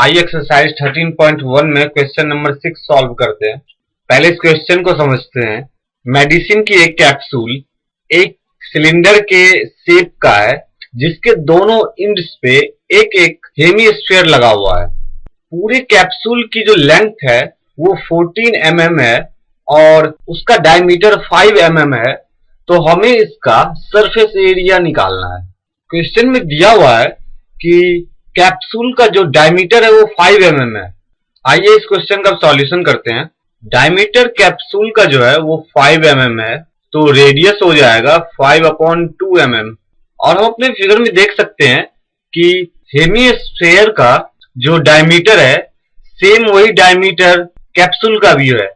आइए एक्सरसाइज 13.1 में question number 6 solve करते हैं। पहले इस क्वेश्चन को समझते हैं। मेडिसिन की एक कैप्सूल एक सिलेंडर के शेप का है, जिसके दोनों एंड्स पे एक एक हेमीस्फीयर लगा हुआ है। पूरे कैप्सूल की जो लेंथ है वो 14 mm है और उसका डायमीटर 5 mm है। तो हमें इसका सरफेस एरिया निकालना है। क्वेश्चन में दिया हुआ है कि कैप्सूल का जो डायमीटर है वो 5 mm है। आइए इस क्वेश्चन का सॉल्यूशन करते हैं। डायमीटर कैप्सूल का जो है वो 5 mm है, तो रेडियस हो जाएगा 5/2 mm। और हम अपने फिगर में देख सकते हैं कि हेमीस्फेयर का जो डायमीटर है सेम वही डायमीटर कैप्सूल का भी है।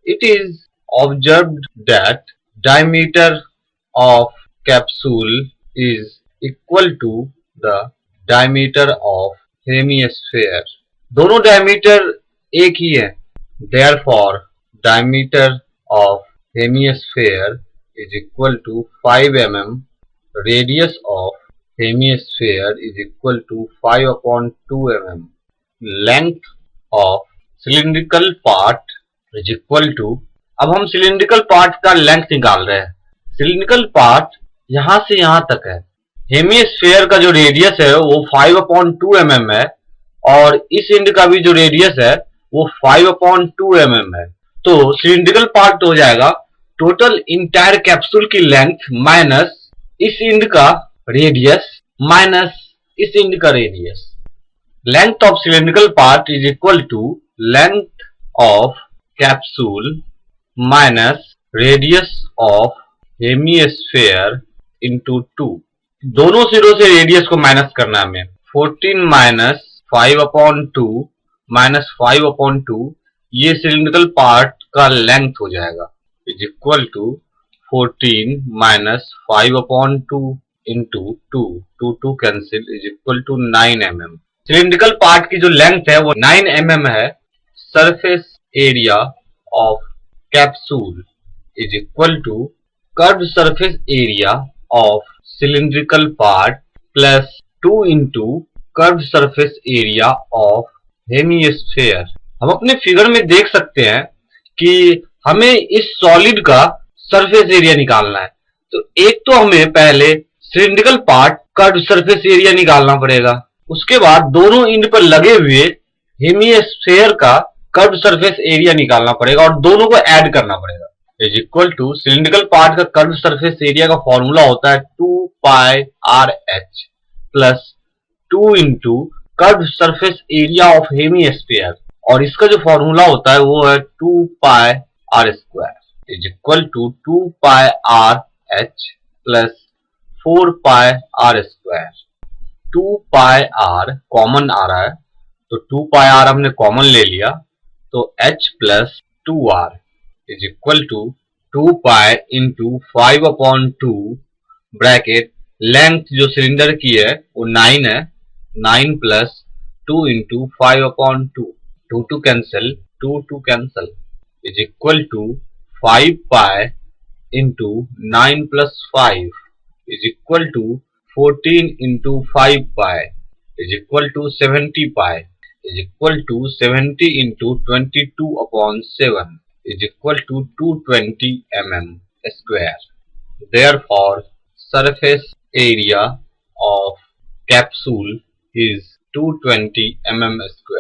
It is observed that diameter of capsule is equal to the diameter of hemisphere. दोनों डायमीटर एक ही है, therefore diameter of hemisphere is equal to 5 mm, radius of hemisphere is equal to 5/2 mm, length of cylindrical part is equal to, अब हम cylindrical part का length निकाल रहे हैं। सिलिंड्रिकल पार्ट यहां से यहां तक है। हेमीस्फेयर का जो रेडियस है वो 5/2 mm है और इस एंड का भी जो रेडियस है वो 5/2 mm है। तो सिलिंड्रिकल पार्ट हो जाएगा टोटल इंटायर कैप्सूल की लेंथ माइनस इस एंड का रेडियस माइनस इस एंड का radius. Length of cylindrical part is equal to length of capsule minus radius of hemisphere into 2। दोनों सिरों से रेडियस को माइनस करना है हमें। 14 माइनस 5/2 माइनस 5/2, ये सिलिंड्रिकल पार्ट का लेंथ हो जाएगा, is equal to 14 minus 5/2 into 2 cancel, is equal to 9 mm। Cylindrical part की जो लेंथ है वो 9 mm है। Surface area of capsule is equal to curved surface area of cylindrical part plus 2 into curved surface area of hemisphere। हम अपने figure में देख सकते हैं कि हमें इस सॉलिड का सरफेस एरिया निकालना है। तो एक तो हमें पहले cylindrical part curved surface area निकालना पड़ेगा, उसके बाद दोनों एंड पर लगे हुए हेमिस्फीयर का कर्व्ड सरफेस एरिया निकालना पड़ेगा और दोनों को ऐड करना पड़ेगा। Is equal to cylindrical part का कर्व सरफेस एरिया का फॉर्मूला होता है 2πRh plus 2 into curve surface area of hemisphere, और इसका जो फॉर्मूला होता है वो है 2πr² is equal to 2πRh plus 4πr²। 2πr common आ रहा है तो 2πr हमने कॉमन ले लिया, तो h plus 2r is equal to 2π into 5/2 bracket length जो सिलेंडर की है वो 9 है, 9 plus 2 into 5/2, 2 cancel, 2 cancel, is equal to 5π into 9 plus 5 is equal to 14 into 5π is equal to 70π is equal to 70 into 22/7 is equal to 220 mm square. Therefore, surface area of capsule is 220 mm square.